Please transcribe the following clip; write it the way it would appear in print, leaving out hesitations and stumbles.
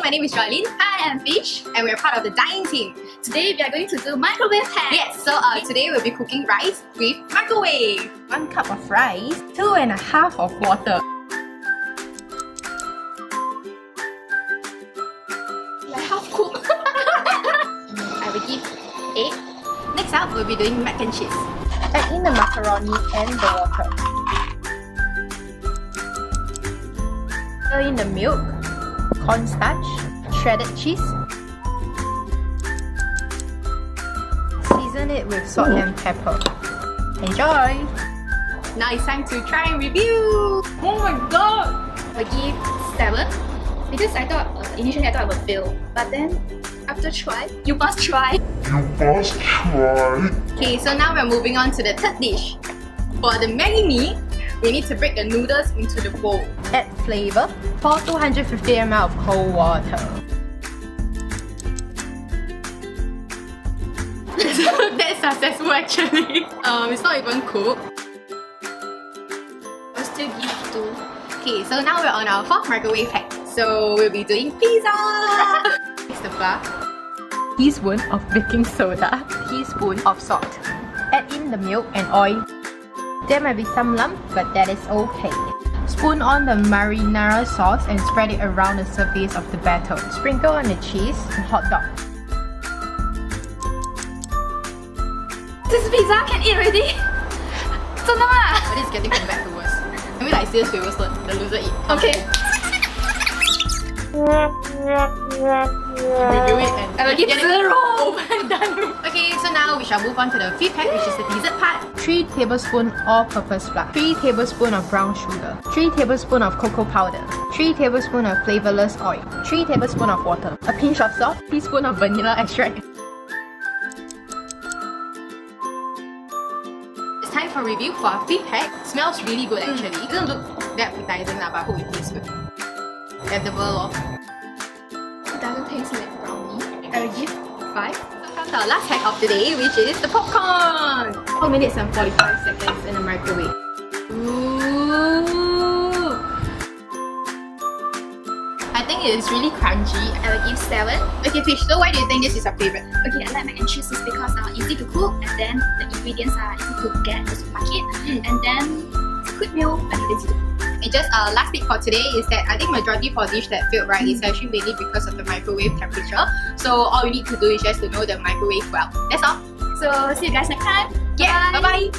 my name is Joylin. Hi, I'm Fish. And we're part of the Dine Inn team. Today we are going to do microwave hack. Yes, so today we'll be cooking rice with microwave. 1 cup of rice, 2.5 of water. Like half cooked. I will give 8. Next up, we'll be doing mac and cheese. Add in the macaroni and the water. Stir in the milk, cornstarch, shredded cheese. Season it with salt and pepper. Enjoy! Now it's time to try and review. Oh my god! I give 7 because I thought initially I thought I would fail, but then after try, you must try. Okay, so now we're moving on to the third dish. For the Maggi mee, we need to break the noodles into the bowl. Add flavor. Pour 250 ml of cold water. That's successful actually. It's not even cooked. I'll still give 2. Okay, so now we're on our 4th microwave hack. So we'll be doing pizza. It's the flour. Teaspoon of baking soda. Teaspoon of salt. Add in the milk and oil. There might be some lump, but that is okay. Spoon on the marinara sauce and spread it around the surface of the batter. Sprinkle on the cheese and hot dog. This pizza can eat already? 真的吗? But it's getting from bad to worse. I mean like serious favors the loser eat. Okay. Review it and I will give 0. over and done. Okay, so now we shall move on to the 5th hack, which is the dessert part. 3 tablespoons all-purpose flour, 3 tablespoons of brown sugar, 3 tablespoons of cocoa powder, 3 tablespoons of flavorless oil, 3 tablespoons of water, a pinch of salt, teaspoon of vanilla extract. It's time for review for our 5th hack. Smells really good actually. It doesn't look that appetizing but I hope it tastes good. Edible lor. It doesn't taste like brownie. I will give 5. So comes our last hack of the day, which is the popcorn. 4 minutes and 45 seconds in the microwave. Ooh! I think it is really crunchy. I will give 7. Okay, Fish, so why do you think this is your favorite? Okay, I like mac and cheese is because easy to cook, and then the ingredients are easy to get in the supermarket, and then it's a quick meal and it's easy to cook. And just last tip for today is that I think majority for dish that failed right is actually mainly because of the microwave temperature. So all you need to do is just to know the microwave well. That's all. So see you guys next time. Yeah, bye bye.